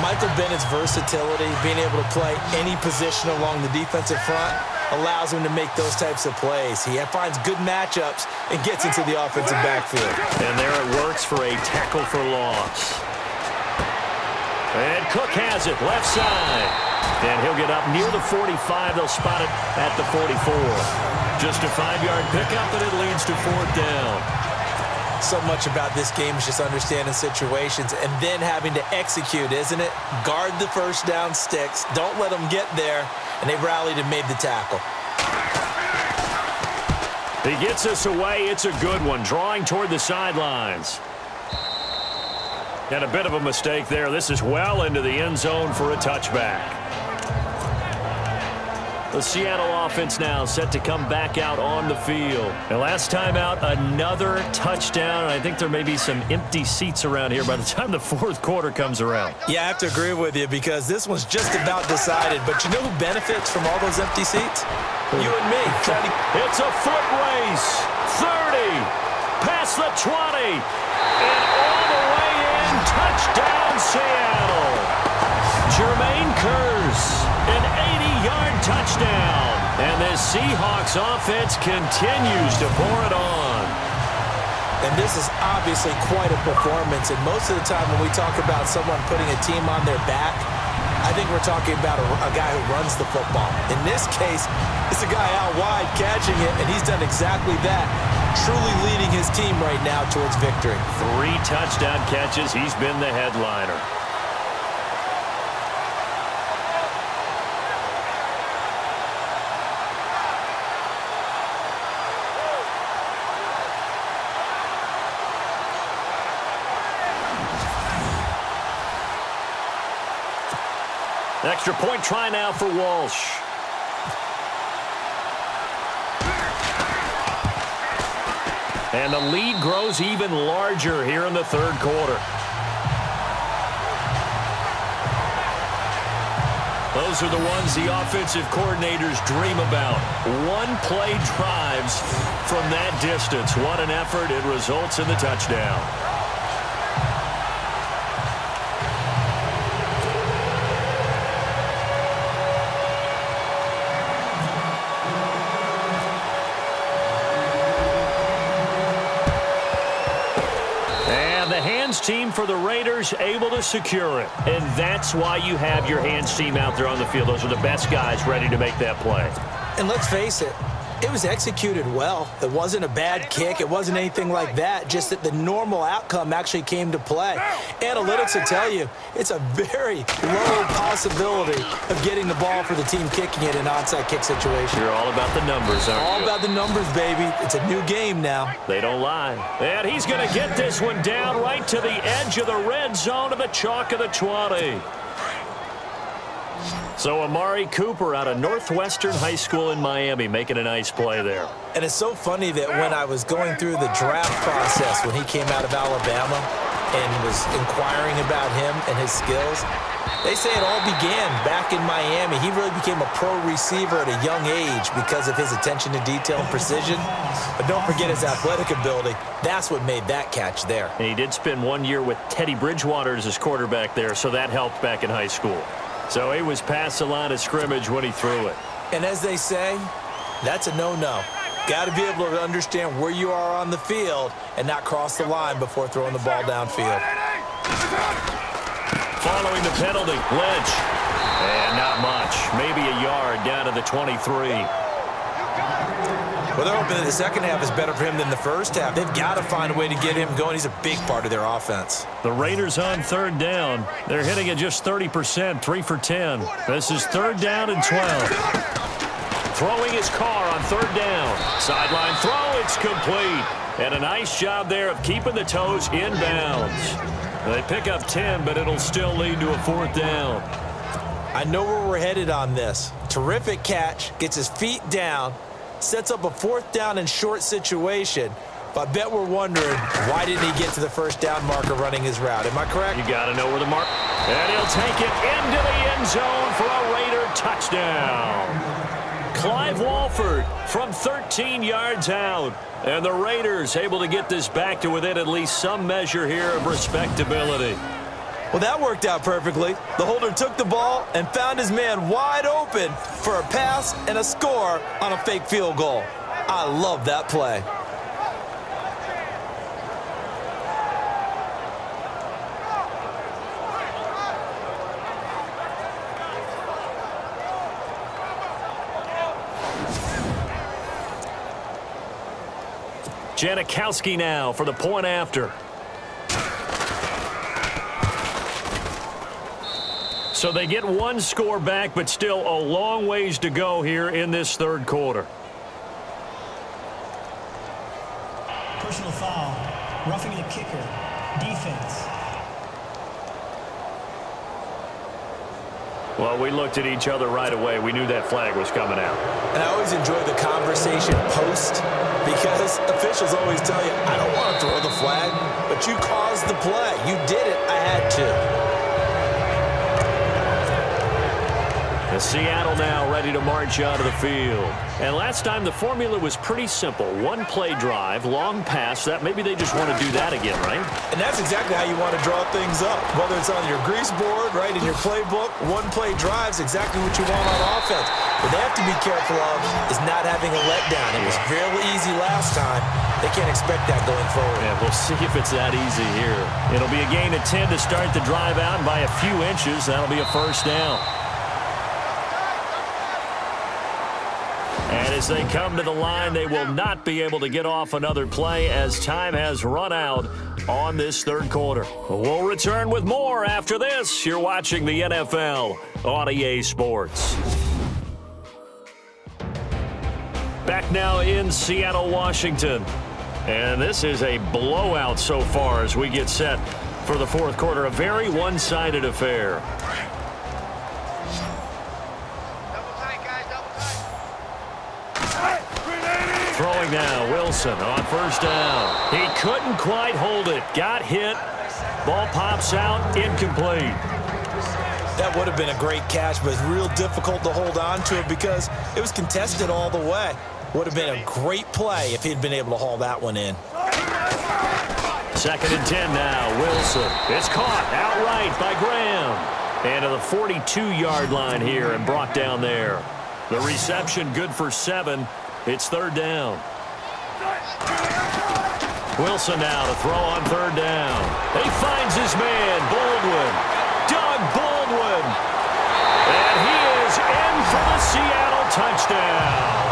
Michael Bennett's versatility, being able to play any position along the defensive front, allows him to make those types of plays. He finds good matchups and gets into the offensive backfield. And there it works for a tackle for loss. And Cook has it, left side. And he'll get up near the 45. They'll spot it at the 44. Just a 5-yard pickup, and it leads to 4th down. So much about this game is just understanding situations and then having to execute, isn't it? Guard the first down sticks. Don't let them get there. And they rallied and made the tackle. He gets us away. It's a good one. Drawing toward the sidelines. And a bit of a mistake there. This is well into the end zone for a touchback. The Seattle offense now set to come back out on the field. And last time out, another touchdown. I think there may be some empty seats around here by the time the 4th quarter comes around. Yeah, I have to agree with you because this one's just about decided. But you know who benefits from all those empty seats? You and me. It's a foot race. 30. Past the 20. And all the way in. Touchdown, Seattle. Jermaine Kearse. An 80-yard touchdown. And this Seahawks offense continues to pour it on. And this is obviously quite a performance. And most of the time when we talk about someone putting a team on their back, I think we're talking about a guy who runs the football. In this case, it's a guy out wide catching it, and he's done exactly that. Truly leading his team right now towards victory. 3 touchdown catches. He's been the headliner. Extra point try now for Walsh. And the lead grows even larger here in the 3rd quarter. Those are the ones the offensive coordinators dream about. One-play drives from that distance. What an effort. It results in the touchdown. Team for the Raiders able to secure it. And that's why you have your hands team out there on the field. Those are the best guys ready to make that play. And let's face it, it was executed well. It wasn't a bad kick. It wasn't anything like that, just that the normal outcome actually came to play. Analytics will tell you it's a very low possibility of getting the ball for the team kicking it in an onside kick situation. You're all about the numbers, aren't you? All about the numbers, baby. It's a new game now. They don't lie. And he's going to get this one down right to the edge of the red zone of the chalk of the 20. So Amari Cooper out of Northwestern High School in Miami making a nice play there. And it's so funny that when I was going through the draft process when he came out of Alabama and was inquiring about him and his skills, they say it all began back in Miami. He really became a pro receiver at a young age because of his attention to detail and precision. But don't forget his athletic ability. That's what made that catch there. And he did spend 1 year with Teddy Bridgewater as his quarterback there, so that helped back in high school. So he was past the line of scrimmage when he threw it. And as they say, that's a no-no. Got to be able to understand where you are on the field and not cross the line before throwing the ball downfield. Following the penalty, Lynch. And not much. Maybe a yard down to the 23. Well, they're hoping that the second half is better for him than the first half. They've got to find a way to get him going. He's a big part of their offense. The Raiders on third down. They're hitting at just 30%, 3 for 10. This is third down and 12. Throwing his car on third down. Sideline throw, it's complete. And a nice job there of keeping the toes inbounds. They pick up 10, but it'll still lead to a fourth down. I know where we're headed on this. Terrific catch, gets his feet down, sets up a fourth down and short situation. But I bet we're wondering, why didn't he get to the first down marker running his route? Am I correct? You got to know where the mark. And he'll take it into the end zone for a Raider touchdown. Clive Walford from 13 yards out. And the Raiders able to get this back to within at least some measure here of respectability. Well, that worked out perfectly. The holder took the ball and found his man wide open for a pass and a score on a fake field goal. I love that play. Janikowski now for the point after. So they get one score back, but still a long ways to go here in this third quarter. Personal foul, roughing the kicker, defense. Well, we looked at each other right away. We knew that flag was coming out. And I always enjoy the conversation post because officials always tell you, I don't want to throw the flag, but you caused the play. You did it. I had to. Seattle now ready to march out of the field. And last time the formula was pretty simple. One play drive, long pass. That maybe they just want to do that again, right? And that's exactly how you want to draw things up. Whether it's on your grease board, right, in your playbook, one play drive is exactly what you want on offense. What they have to be careful of is not having a letdown. It was fairly easy last time. They can't expect that going forward. Yeah, we'll see if it's that easy here. It'll be a gain of 10 to start the drive out, and by a few inches, that'll be a first down. And as they come to the line, they will not be able to get off another play as time has run out on this third quarter. We'll return with more after this. You're watching the NFL on EA Sports. Back now in Seattle, Washington. And this is a blowout so far as we get set for the fourth quarter. A very one-sided affair. Throwing now, Wilson on first down. He couldn't quite hold it. Got hit. Ball pops out, incomplete. That would have been a great catch, but it's real difficult to hold on to it because it was contested all the way. Would have been a great play if he'd been able to haul that one in. 2nd and 10 now. Wilson. It's caught outright by Graham. And to the 42-yard line here and brought down there. The reception good for 7. It's 3rd down. Wilson now to throw on 3rd down. He finds his man, Baldwin. Doug Baldwin. And he is in for the Seattle touchdown.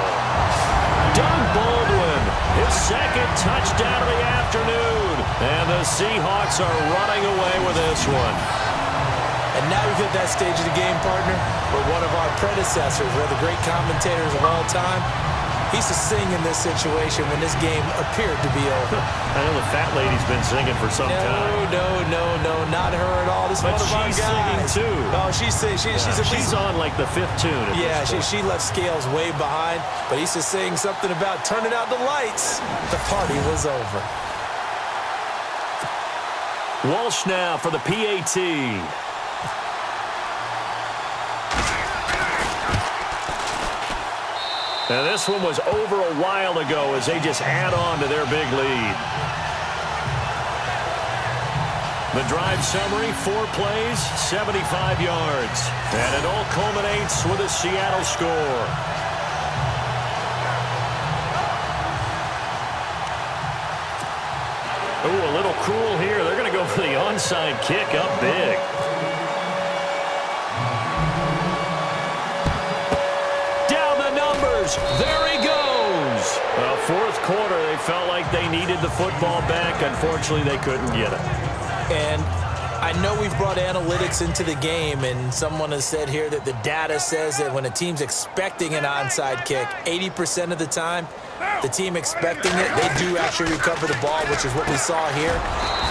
Doug Baldwin, his 2nd touchdown of the afternoon. And the Seahawks are running away with this one. And now we've hit that stage of the game, partner, where one of our predecessors, one of the great commentators of all time, he used to sing in this situation when this game appeared to be over. I know the fat lady's been singing for some time. No, not her at all. This is one of our guys. She's singing too. Oh, she's on like the 5th tune. Yeah, she left Scales way behind, but he used to sing something about turning out the lights. The party was over. Walsh now for the PAT. Now this one was over a while ago as they just add on to their big lead. The drive summary, 4 plays, 75 yards. And it all culminates with a Seattle score. Ooh, a little cruel here. They're going to go for the onside kick up big. There he goes. Well, 4th quarter, they felt like they needed the football back. Unfortunately, they couldn't get it. And I know we've brought analytics into the game, and someone has said here that the data says that when a team's expecting an onside kick, 80% of the time, the team expecting it, they do actually recover the ball, which is what we saw here.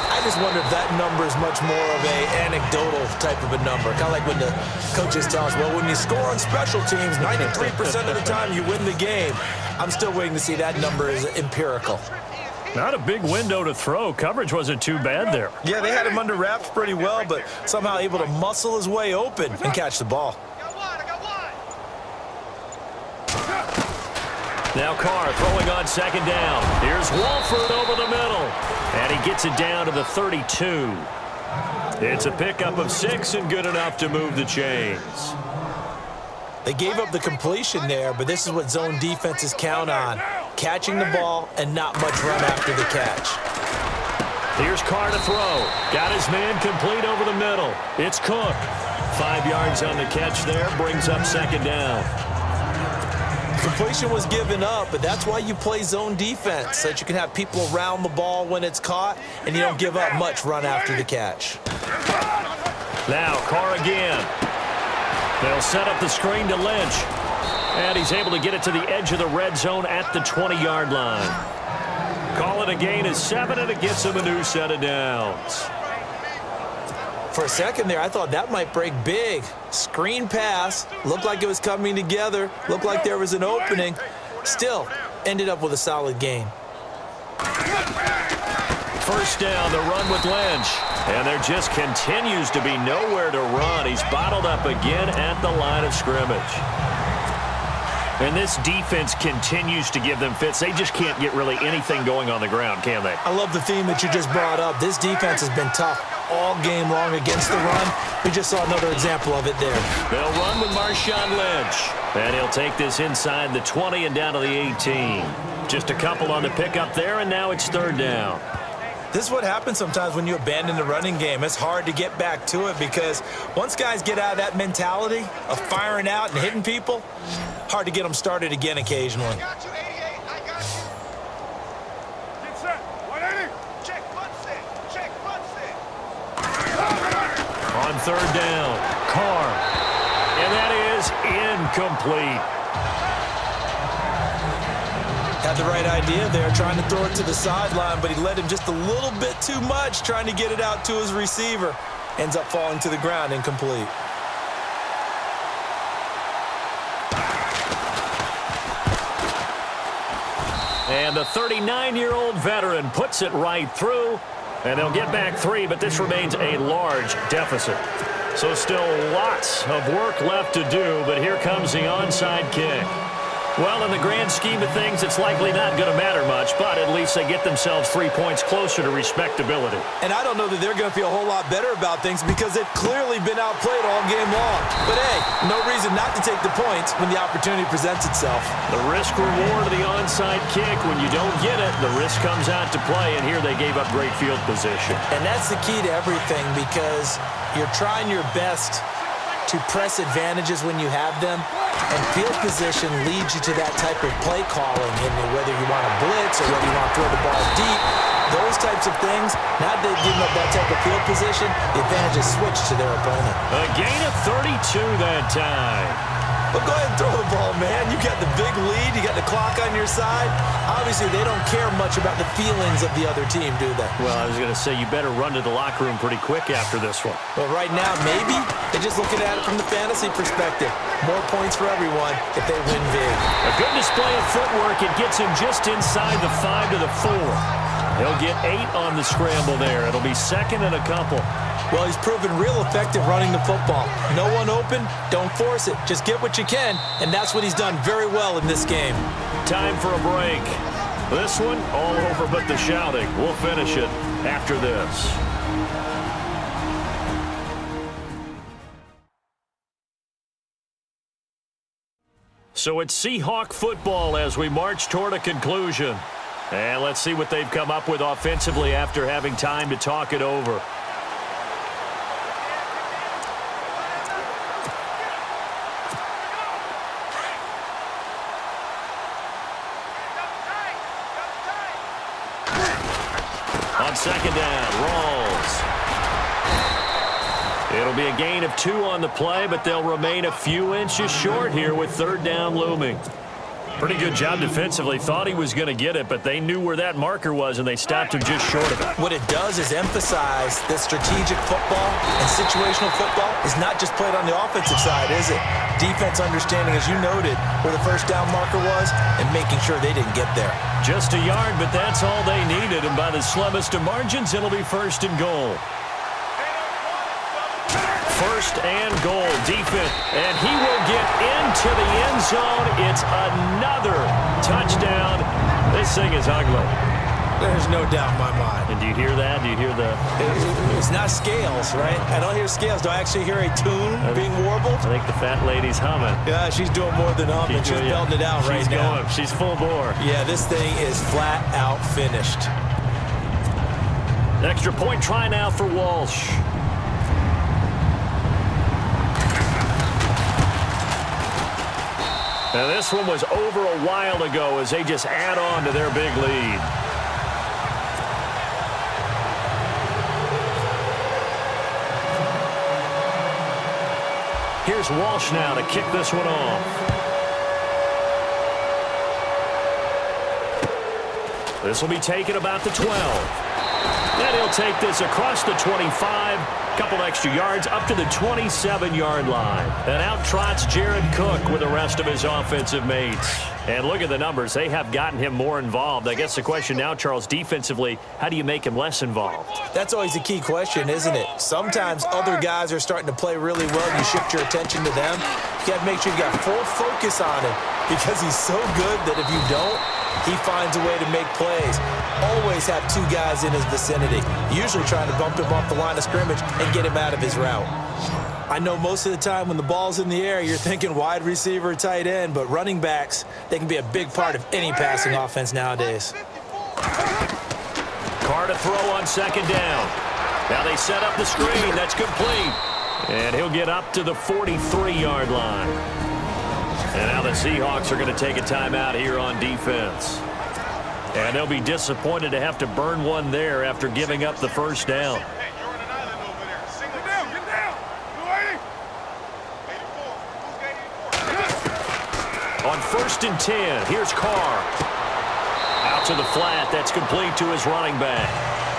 I just wonder if that number is much more of a anecdotal type of a number. Kind of like when the coaches tell us, well, when you score on special teams, 93% of the time you win the game. I'm still waiting to see that number is empirical. Not a big window to throw. Coverage wasn't too bad there. Yeah, they had him under wraps pretty well, but somehow able to muscle his way open and catch the ball. Now Carr throwing on 2nd down. Here's Walford over the middle. And he gets it down to the 32. It's a pickup of 6 and good enough to move the chains. They gave up the completion there, but this is what zone defenses count on. Catching the ball and not much run after the catch. Here's Carr to throw. Got his man complete over the middle. It's Cook. 5 yards on the catch there. Brings up 2nd down. Completion was given up, but that's why you play zone defense, so that you can have people around the ball when it's caught, and you don't give up much run after the catch. Now Carr again. They'll set up the screen to Lynch. And he's able to get it to the edge of the red zone at the 20-yard line. Call it a gain of 7, and it gets him a new set of downs. For a second there, I thought that might break big. Screen pass, looked like it was coming together, looked like there was an opening. Still, ended up with a solid gain. 1st down, the run with Lynch. And there just continues to be nowhere to run. He's bottled up again at the line of scrimmage. And this defense continues to give them fits. They just can't get really anything going on the ground, can they? I love the theme that you just brought up. This defense has been tough all game long against the run. We just saw another example of it there. They'll run with Marshawn Lynch. And he'll take this inside the 20 and down to the 18. Just a couple on the pickup there, and now it's 3rd down. This is what happens sometimes when you abandon the running game. It's hard to get back to it because once guys get out of that mentality of firing out and hitting people, hard to get them started again occasionally. I got you, 88. I got you. Get set. 180. Check, front set. Check, front set. On 3rd down, Carr. And that is incomplete. Had the right idea there, trying to throw it to the sideline, but he led him just a little bit too much, trying to get it out to his receiver. Ends up falling to the ground, incomplete. And the 39-year-old veteran puts it right through, and they'll get back 3, but this remains a large deficit. So still lots of work left to do, but here comes the onside kick. Well, in the grand scheme of things, it's likely not going to matter much, but at least they get themselves 3 points closer to respectability. And I don't know that they're going to feel a whole lot better about things because they've clearly been outplayed all game long. But, hey, no reason not to take the points when the opportunity presents itself. The risk-reward of the onside kick, when you don't get it, the risk comes out to play, and here they gave up great field position. And that's the key to everything because you're trying your best to press advantages when you have them, and field position leads you to that type of play calling, and whether you want to blitz or whether you want to throw the ball deep, those types of things, now that they've given up that type of field position, the advantage is switched to their opponent. A gain of 32 that time. But go ahead and throw the ball, man. You got the big lead. You got the clock on your side. Obviously, they don't care much about the feelings of the other team, do they? Well, I was going to say you better run to the locker room pretty quick after this one. Well, right now, maybe they're just looking at it from the fantasy perspective. More points for everyone if they win big. A good display of footwork. It gets him just inside the 5 to the 4. He'll get 8 on the scramble there. It'll be second and a couple. Well, he's proven real effective running the football. No one open, don't force it. Just get what you can, and that's what he's done very well in this game. Time for a break. This one, all over but the shouting. We'll finish it after this. So it's Seahawk football as we march toward a conclusion. And let's see what they've come up with offensively after having time to talk it over. On second down, Rawls. It'll be a gain of 2 on the play, but they'll remain a few inches short here with third down looming. Pretty good job defensively. Thought he was going to get it, but they knew where that marker was, and they stopped him just short of it. What it does is emphasize that strategic football and situational football is not just played on the offensive side, is it? Defense understanding, as you noted, where the first down marker was and making sure they didn't get there. Just a yard, but that's all they needed, and by the slimmest of margins, it'll be first and goal. First and goal, defense, and he will get into the end zone. It's another touchdown. This thing is ugly. There's no doubt in my mind. And do you hear that? Do you hear the... It's not scales, right? I don't hear scales. Do I actually hear a tune being warbled? I think the fat lady's humming. Yeah, she's doing more than humming. She's belting it out right now. She's full bore. Yeah, this thing is flat out finished. Extra point try now for Walsh. Now this one was over a while ago as they just add on to their big lead. Here's Walsh now to kick this one off. This will be taken about the 12. Then he'll take this across the 25. Couple extra yards up to the 27-yard line. And out trots Jared Cook with the rest of his offensive mates. And look at the numbers. They have gotten him more involved. I guess the question now, Charles, defensively, how do you make him less involved? That's always a key question, isn't it? Sometimes other guys are starting to play really well, and you shift your attention to them. You got to make sure you got full focus on him because he's so good that if you don't, he finds a way to make plays. Always have 2 guys in his vicinity, usually trying to bump him off the line of scrimmage and get him out of his route. I know most of the time when the ball's in the air, you're thinking wide receiver, tight end, but running backs, they can be a big part of any passing offense nowadays. Carr to throw on second down. Now they set up the screen. That's complete. And he'll get up to the 43-yard line. And now the Seahawks are going to take a timeout here on defense. And they'll be disappointed to have to burn one there after giving up the first down. Hey, you're on an island over there. Single down, get down. You 80? 84. Who's 84? On first and 10, here's Carr. Out to the flat. That's complete to his running back.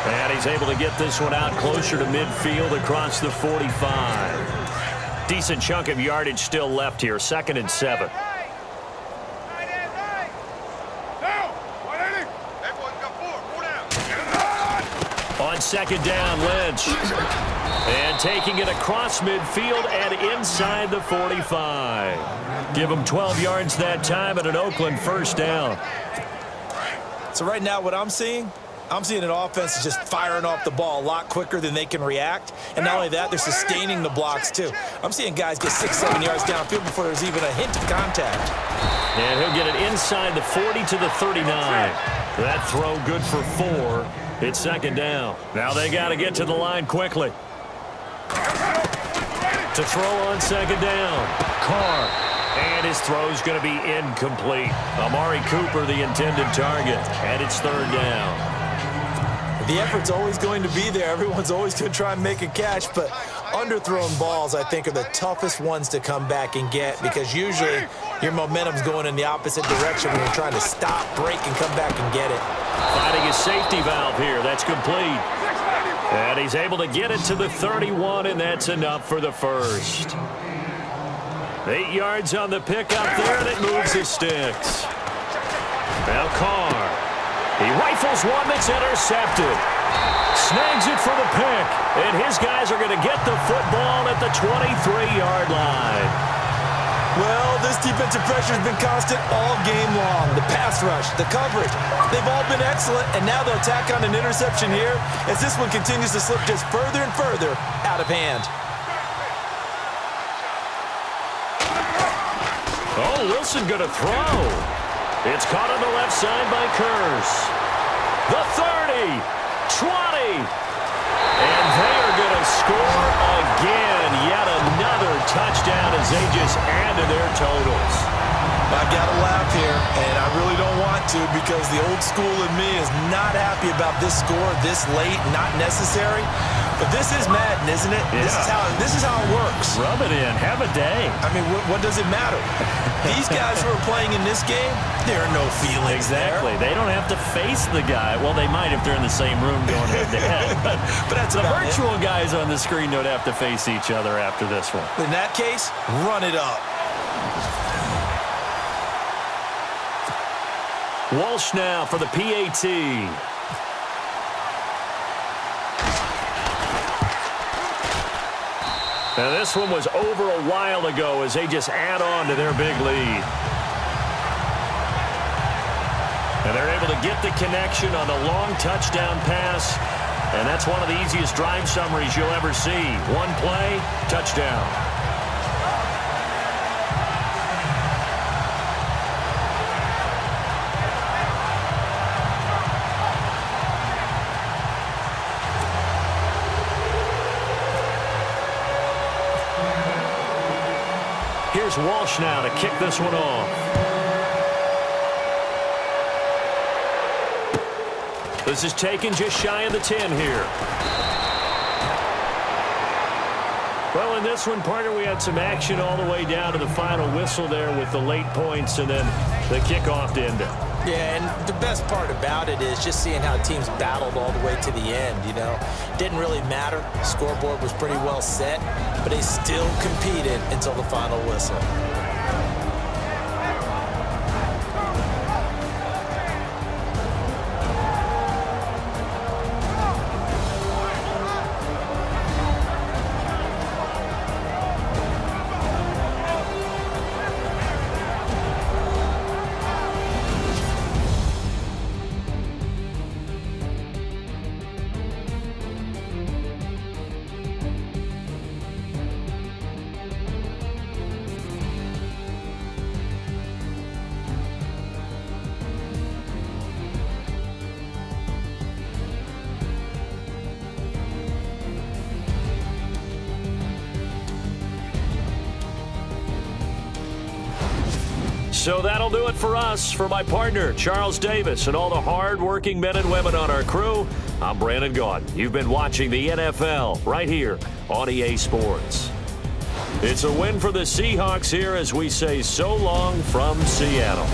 And he's able to get this one out closer to midfield across the 45. Decent chunk of yardage still left here. Second and 7. On second down, Lynch. And taking it across midfield and inside the 45. Give them 12 yards that time and an Oakland first down. So right now what I'm seeing an offense is just firing off the ball a lot quicker than they can react. And not only that, they're sustaining the blocks too. I'm seeing guys get 6-7 yards downfield before there's even a hint of contact. And he'll get it inside the 40 to the 39. That throw good for 4. It's second down. Now they got to get to the line quickly. To throw on second down. Carr. And his throw's going to be incomplete. Amari Cooper, the intended target. And it's third down. The effort's always going to be there. Everyone's always going to try and make a catch, but underthrown balls, I think, are the toughest ones to come back and get because usually your momentum's going in the opposite direction when you're trying to stop, break, and come back and get it. Finding his safety valve here. That's complete. And he's able to get it to the 31, and that's enough for the first. 8 yards on the pickup there, and it moves the sticks. Now Carr. He rifles one that's intercepted. Snags it for the pick. And his guys are going to get the football at the 23-yard line. Well, this defensive pressure has been constant all game long. The pass rush, the coverage, they've all been excellent. And now they'll tack on an interception here as this one continues to slip just further and further out of hand. Oh, Wilson going to throw. It's caught on the left side by Kearse. The 30, 20, and they are going to score again. Yet another touchdown as they just add to their totals. I've got to laugh here, and I really don't want to because the old school in me is not happy about this score this late, not necessary. But this is Madden, isn't it? Yeah. This is how it works. Rub it in. Have a day. I mean, what does it matter? These guys who are playing in this game, there are no feelings Exactly. there. They don't have to face the guy. Well, they might if they're in the same room going head-to-head. But that's the about virtual guys on the screen don't have to face each other after this one. In that case, run it up. Walsh now for the PAT. Now this one was over a while ago as they just add on to their big lead. And they're able to get the connection on the long touchdown pass. And that's one of the easiest drive summaries you'll ever see. One play, touchdown. Here's Walsh now to kick this one off. This is taken just shy of the 10 here. Well, in this one, partner, we had some action all the way down to the final whistle there with the late points and then the kickoff to end it. Yeah, and the best part about it is just seeing how teams battled all the way to the end, you know. Didn't really matter. The scoreboard was pretty well set, but they still competed until the final whistle. So that'll do it for us. For my partner, Charles Davis, and all the hard-working men and women on our crew, I'm Brandon Gaudin. You've been watching the NFL right here on EA Sports. It's a win for the Seahawks here as we say so long from Seattle.